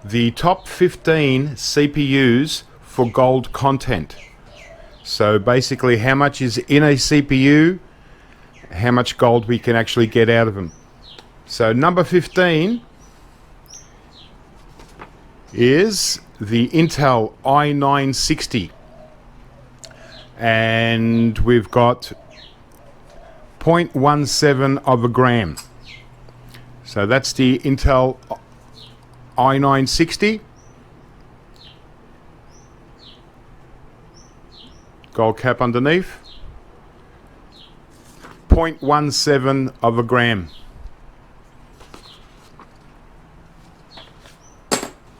the top 15 CPUs for gold content. So basically how much is in a CPU, how much gold we can actually get out of them. So number 15 is the Intel i960, and we've got 0.17 of a gram. So that's the Intel i960. Gold cap underneath. 0.17 of a gram.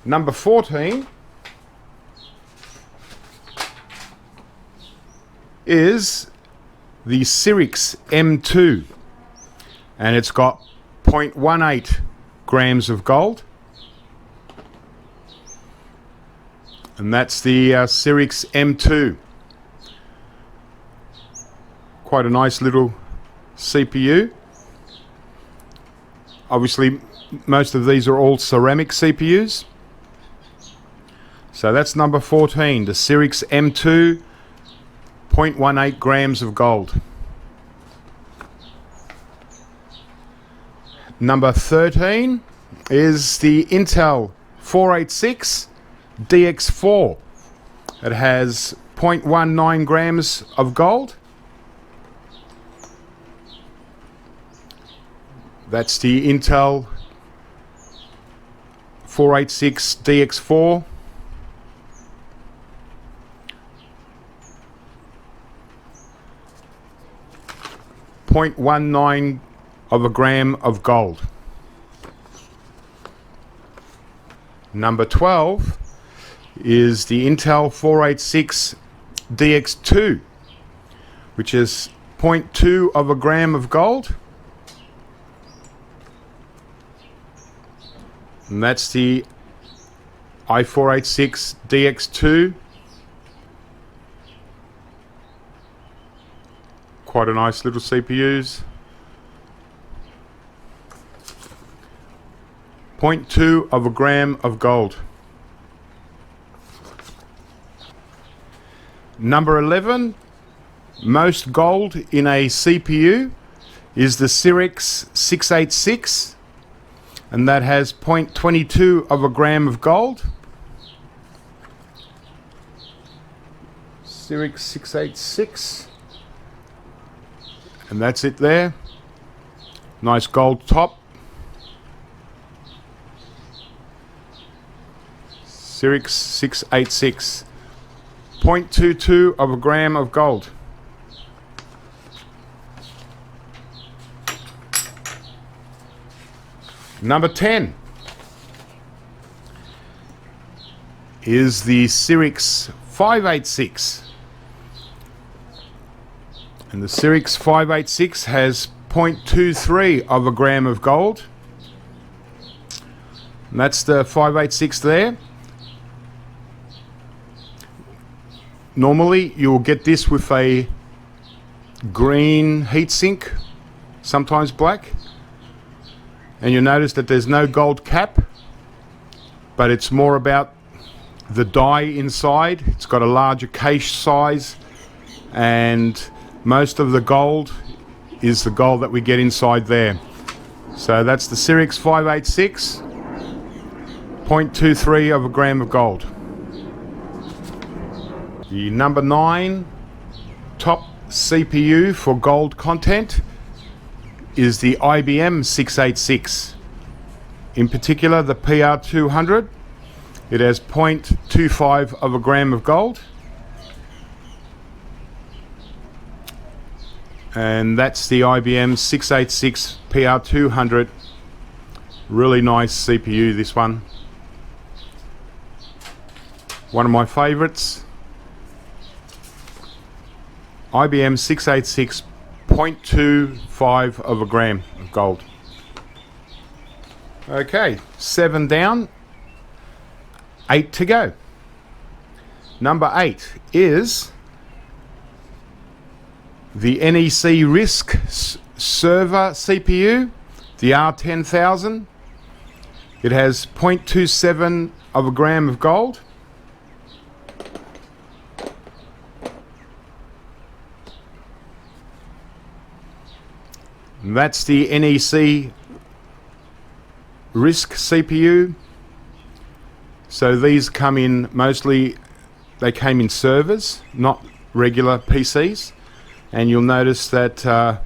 Number 14 is the CYRIX M2, and it's got 0.18 grams of gold, and that's the CYRIX M2. Quite a nice little CPU. Obviously most of these are all ceramic CPUs. So that's number 14, the CYRIX M2, 0.18 grams of gold. Number 13 is the Intel 486 DX4. It has 0.19 grams of gold. That's the Intel 486 DX4. 0.19 of a gram of gold. Number 12 is the Intel 486 DX2, which is 0.2 of a gram of gold. And that's the i486 DX2. Quite a nice little CPUs. 0.2 of a gram of gold. Number 11, most gold in a CPU is the CYRIX 686, and that has 0.22 of a gram of gold. CYRIX 686. And that's it there. Nice gold top. CYRIX 686. 0.22 of a gram of gold. Number 10 is the CYRIX 586. And the CYRIX 586 has 0.23 of a gram of gold. And that's the 586 there. Normally you'll get this with a green heatsink, sometimes black. And you'll notice that there's no gold cap, but it's more about the die inside. It's got a larger cache size, and most of the gold is the gold that we get inside there. So that's the CYRIX 586, 0.23 of a gram of gold. The number 9 top CPU for gold content is the IBM 686. In particular, the PR200. It has 0.25 of a gram of gold. And that's the IBM 686 PR200. Really nice CPU, this one. One of my favorites. IBM 686, 0.25 of a gram of gold. Okay, 7 down, 8 to go. Number 8 is the NEC RISC server CPU, the R10000. It has 0.27 of a gram of gold. And that's the NEC RISC CPU. So these come in mostly, they came in servers, not regular PCs. And you'll notice that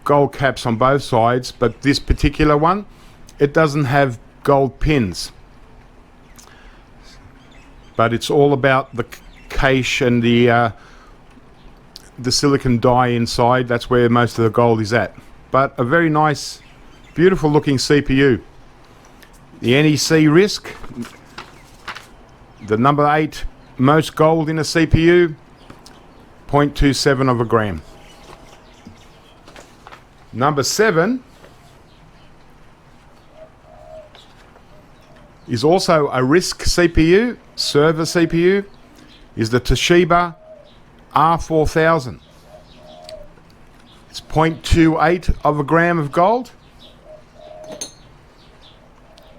gold caps on both sides, but this particular one, it doesn't have gold pins. But it's all about the cache and the silicon die inside. That's where most of the gold is at. But a very nice, beautiful looking CPU. The NEC RISC, the number 8 most gold in a CPU, 0.27 of a gram. Number 7 is also a RISC CPU, server CPU, is the TOSHIBA R4000. It's 0.28 of a gram of gold.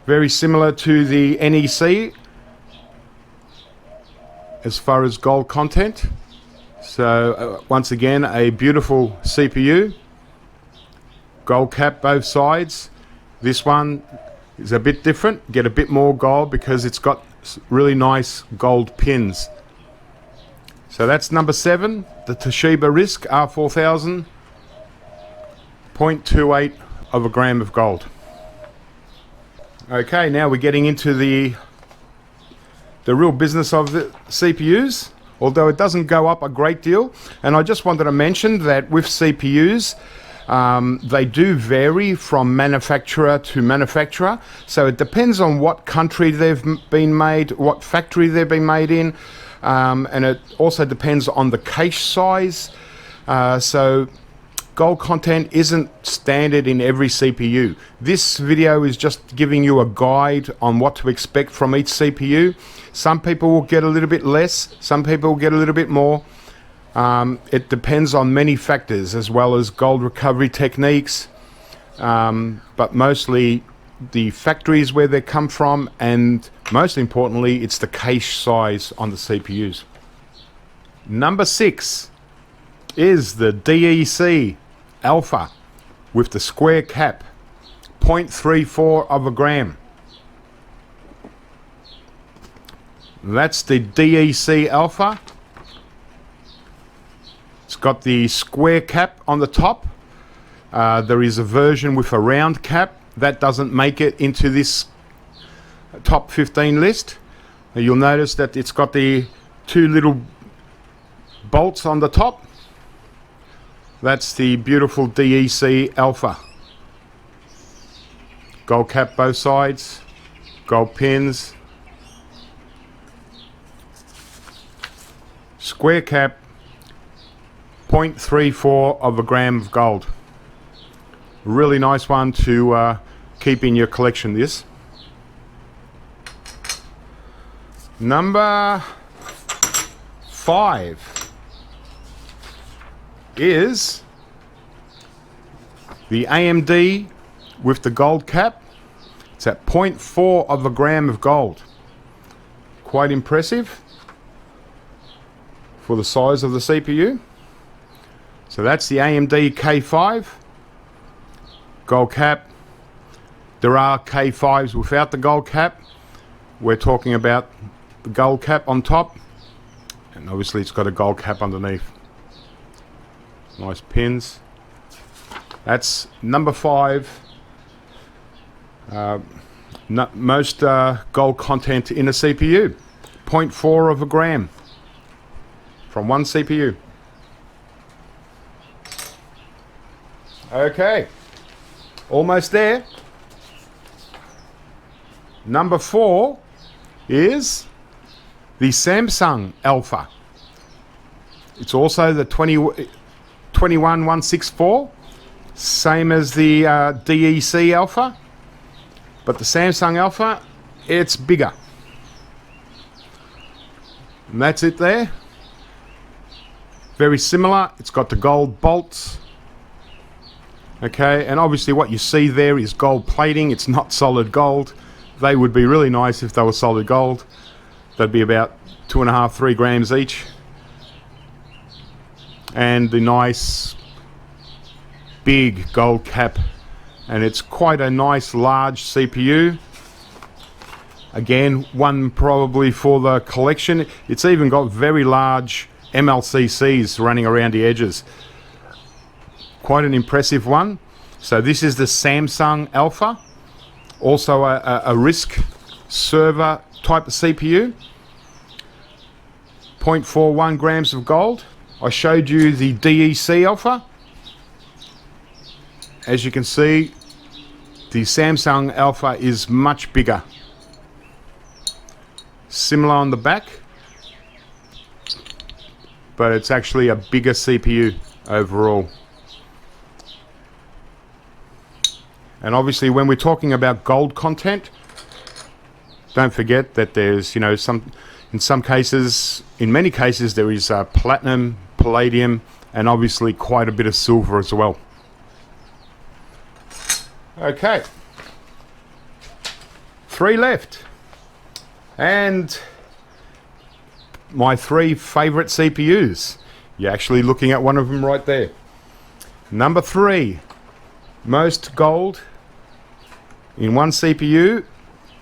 Very similar to the NEC as far as gold content. So once again, a beautiful CPU. Gold cap both sides. This one is a bit different. Get a bit more gold because it's got really nice gold pins. So that's number 7, the TOSHIBA RISC R4000, 0.28 of a gram of gold. Okay, now we're getting into the real business of the CPUs, although it doesn't go up a great deal. And I just wanted to mention that with CPUs, they do vary from manufacturer to manufacturer. So it depends on what country they've been made, what factory they've been made in. And it also depends on the cache size. So gold content isn't standard in every CPU. This video is just giving you a guide on what to expect from each CPU. Some people will get a little bit less, some people will get a little bit more. It depends on many factors as well as gold recovery techniques, but mostly the factories where they come from, and most importantly it's the cache size on the CPUs. Number 6 is the DEC Alpha with the square cap, 0.34 of a gram. That's the DEC Alpha. It's got the square cap on the top. There is a version with a round cap that doesn't make it into this top 15 list. You'll notice that it's got the 2 little bolts on the top. That's the beautiful DEC Alpha. Gold cap both sides, gold pins, square cap, 0.34 of a gram of gold. Really nice one to keep in your collection, this. Number 5 is the AMD with the gold cap. It's at 0.4 of a gram of gold. Quite impressive for the size of the CPU. So that's the AMD K5. Gold cap. There are K5s without the gold cap. We're talking about the gold cap on top, and obviously it's got a gold cap underneath. Nice pins. That's number 5. Most gold content in a CPU. 0.4 of a gram from one CPU. Okay, almost there. Number 4 is the Samsung Alpha. It's also the 21164, same as the DEC Alpha, but the Samsung Alpha, it's bigger. And that's it there. Very similar. It's got the gold bolts Okay, and obviously what you see there is gold plating. It's not solid gold. They would be really nice if they were solid gold. They'd be about 2.5, 3 grams each. And the nice big gold cap, and it's quite a nice large CPU. Again, one probably for the collection. It's even got very large MLCCs running around the edges. Quite an impressive one. So this is the Samsung Alpha, also a RISC server type of CPU. 0.41 grams of gold. I showed you the DEC Alpha. As you can see, the Samsung Alpha is much bigger. Similar on the back, but it's actually a bigger CPU overall. And obviously when we're talking about gold content, don't forget that there's, you know, in many cases there is platinum, palladium, and obviously quite a bit of silver as well. Okay, 3 left, and my 3 favorite CPUs. You're actually looking at one of them right there. Number 3, most gold in one CPU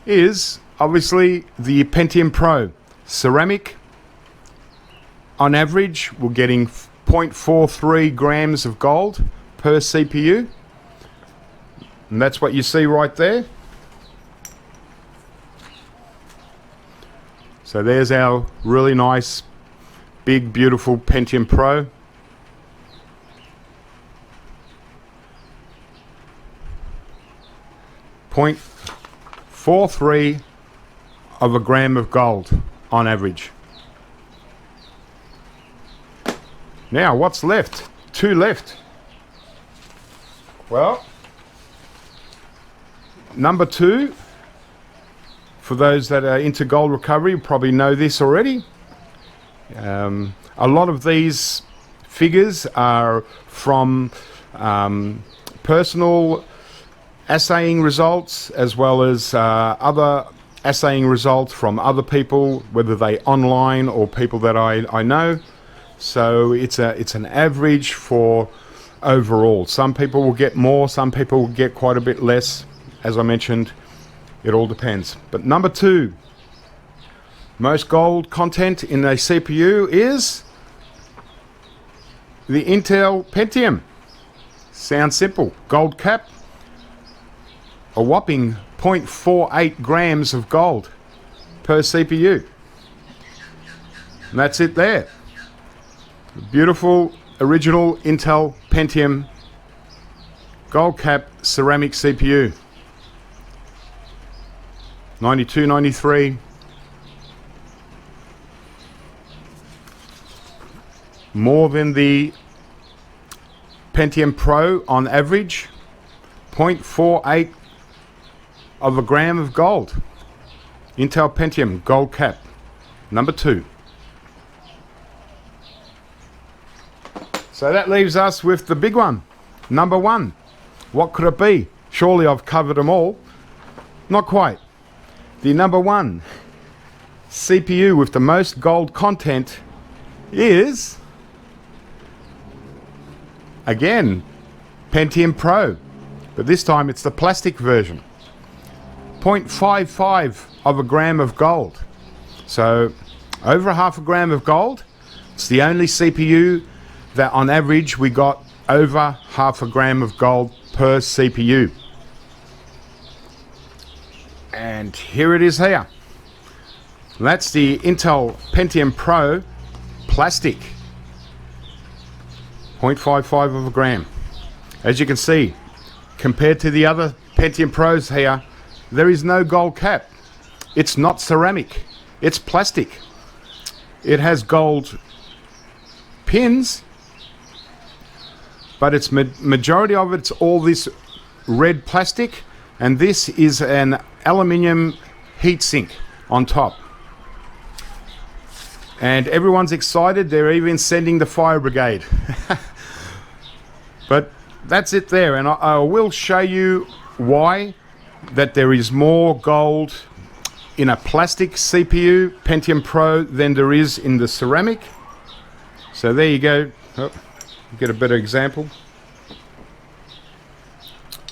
is obviously the Pentium Pro. Ceramic, on average, we're getting 0.43 grams of gold per CPU. And that's what you see right there. So there's our really nice, big, beautiful Pentium Pro. .43 of a gram of gold on average. Now, what's left? 2 left. Well, number 2, for those that are into gold recovery, you probably know this already. A lot of these figures are from personal assaying results, as well as other assaying results from other people, whether they online or people that I know. So it's an average for overall. Some people will get more, some people will get quite a bit less. As I mentioned, it all depends. But number 2, most gold content in a CPU is the Intel Pentium. Sounds simple. Gold cap, a whopping 0.48 grams of gold per CPU. And that's it there. Beautiful original Intel Pentium gold cap ceramic CPU. 92, 93. More than the Pentium Pro on average. 0.48 of a gram of gold. Intel Pentium gold cap. Number 2. So that leaves us with the big one. Number 1. What could it be? Surely I've covered them all. Not quite. The number 1 CPU with the most gold content is, again, Pentium Pro, but this time it's the plastic version. 0.55 of a gram of gold. So over 0.5 gram of gold. It's the only CPU that on average we got over 0.5 gram of gold per CPU. And here it is here. That's the Intel Pentium Pro plastic. 0.55 of a gram. As you can see, compared to the other Pentium Pros here, there is no gold cap. It's not ceramic. It's plastic. It has gold pins, but it's majority of it's all this red plastic, and this is an aluminium heatsink on top. And everyone's excited. They're even sending the fire brigade. But that's it there, and I will show you why that there is more gold in a plastic CPU Pentium Pro than there is in the ceramic. So there you go. Oh, get a better example.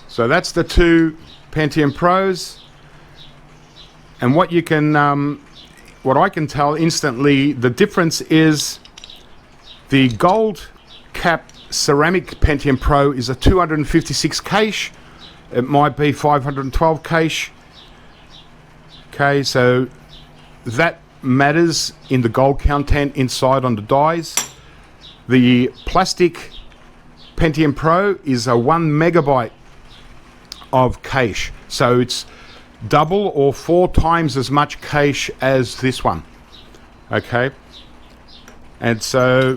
So that's the two Pentium Pros, and what you can what I can tell instantly, the difference is the gold cap ceramic Pentium Pro is a 256 cache. It might be 512 cache. Okay, so that matters in the gold content inside on the dies. The plastic Pentium Pro is a 1 megabyte of cache, so it's double or 4 times as much cache as this one. Okay, and so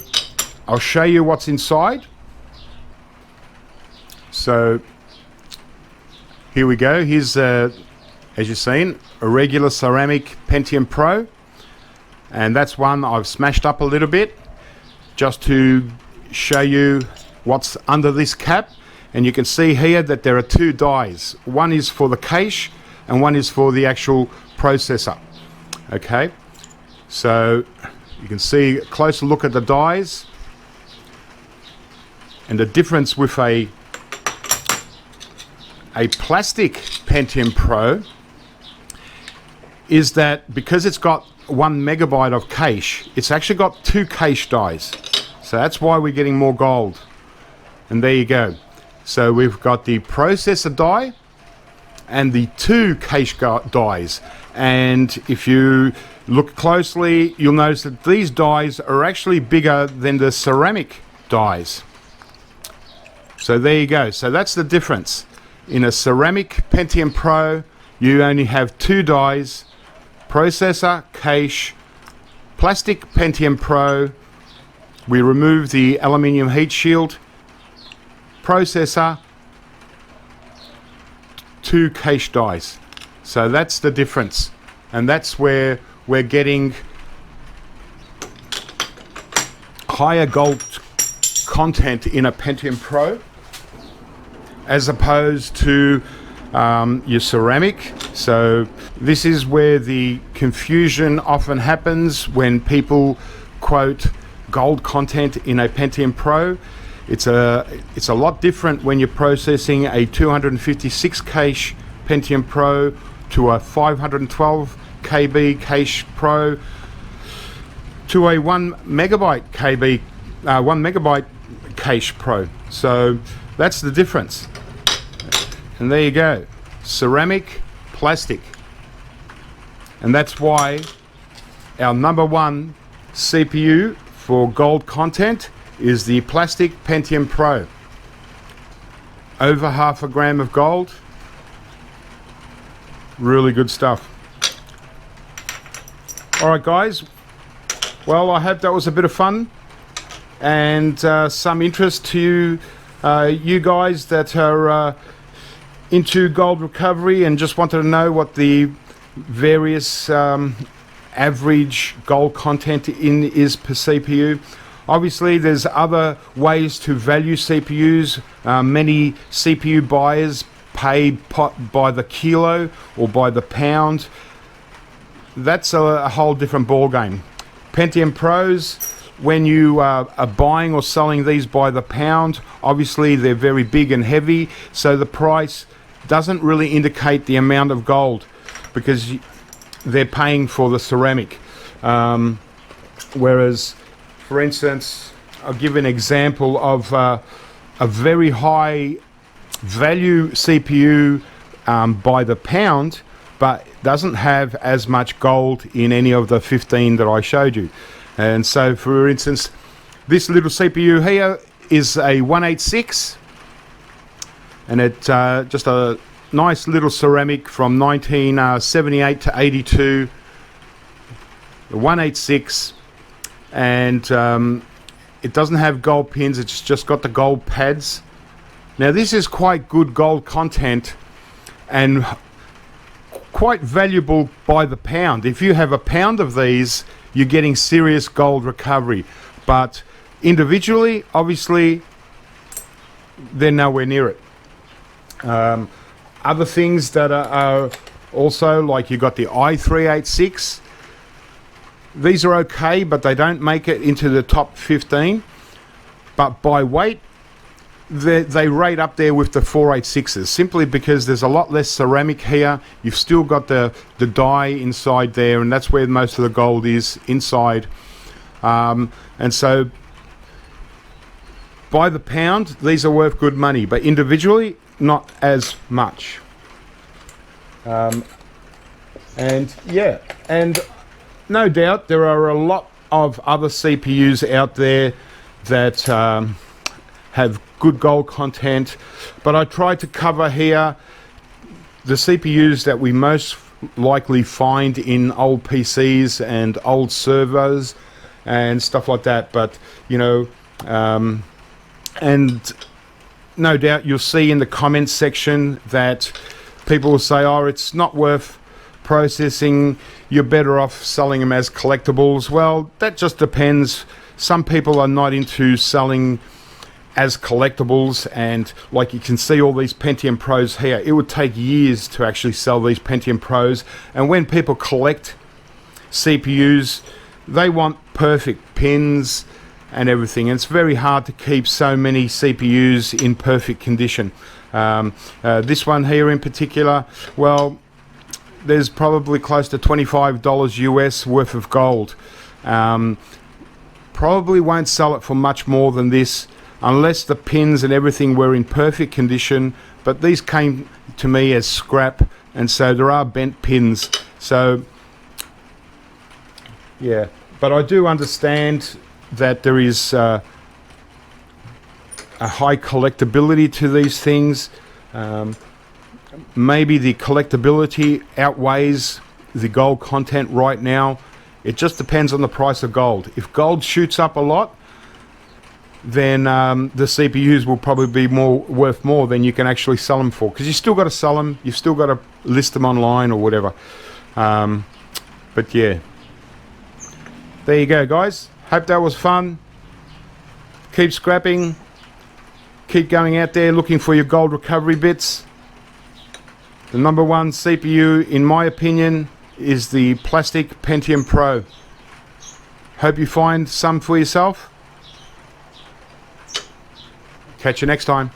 I'll show you what's inside. So here we go. Here's as you've seen, a regular ceramic Pentium Pro, and that's one I've smashed up a little bit just to show you what's under this cap. And you can see here that there are two dies. One is for the cache and one is for the actual processor. Okay, so you can see a closer look at the dies, and the difference with a plastic Pentium Pro is that because it's got 1 megabyte of cache, it's actually got 2 cache dies. So that's why we're getting more gold. And there you go. So we've got the processor die and the 2 cache dies. And if you look closely, you'll notice that these dies are actually bigger than the ceramic dies. So there you go. So that's the difference. In a ceramic Pentium Pro, you only have 2 dies, processor, cache. Plastic Pentium Pro, we remove the aluminium heat shield, processor, 2 cache dies. So that's the difference, and that's where we're getting higher gold content in a Pentium Pro as opposed to your ceramic. So this is where the confusion often happens when people quote gold content in a Pentium Pro. It's a lot different when you're processing a 256 cache Pentium Pro to a 512 KB cache Pro to a 1 megabyte cache Pro. So that's the difference. And there you go, ceramic, plastic. And that's why our #1 CPU for gold content is the plastic Pentium Pro. Over 0.5 gram of gold. Really good stuff. Alright guys, well, I hope that was a bit of fun and some interest to you guys that are into gold recovery and just wanted to know what the various average gold content is per CPU. Obviously there's other ways to value CPUs. Many CPU buyers pay by the kilo or by the pound. That's a whole different ball game. Pentium Pros, when you are buying or selling these by the pound, obviously they're very big and heavy, so the price doesn't really indicate the amount of gold because they're paying for the ceramic. Whereas, for instance, I'll give an example of a very high value CPU by the pound, but doesn't have as much gold in any of the 15 that I showed you. And so, for instance, this little CPU here is a 186, and it's just a nice little ceramic from 1978 to 82, the 186, and it doesn't have gold pins, it's just got the gold pads. Now this is quite good gold content and quite valuable by the pound. If you have a pound of these, you're getting serious gold recovery, but individually, obviously, they're nowhere near it. Other things that are also, like you've got the i386. These are okay, but they don't make it into the top 15. But by weight, they rate up there with the 486s, simply because there's a lot less ceramic here. You've still got the die inside there, and that's where most of the gold is, inside. And so by the pound, these are worth good money, but individually, not as much. And yeah, and no doubt there are a lot of other CPUs out there that have good gold content, but I tried to cover here the CPUs that we most likely find in old PCs and old servers and stuff like that. But you know, and no doubt you'll see in the comments section that people will say, oh, it's not worth processing, you're better off selling them as collectibles. Well, that just depends. Some people are not into selling as collectibles, and like you can see all these Pentium Pros here, it would take years to actually sell these Pentium Pros. And when people collect CPUs, they want perfect pins and everything, and it's very hard to keep so many CPUs in perfect condition. This one here in particular, well, there's probably close to $25 US worth of gold. Probably won't sell it for much more than this unless the pins and everything were in perfect condition, but these came to me as scrap, and so there are bent pins. So yeah, but I do understand that there is a high collectability to these things. Maybe the collectability outweighs the gold content right now. It just depends on the price of gold. If gold shoots up a lot, then the CPUs will probably be worth more than you can actually sell them for, because you still got to sell them, you've still got to list them online or whatever. But yeah, there you go, guys. Hope that was fun. Keep scrapping, keep going out there looking for your gold recovery bits. The number one CPU, in my opinion, is the plastic Pentium Pro. Hope you find some for yourself. Catch you next time.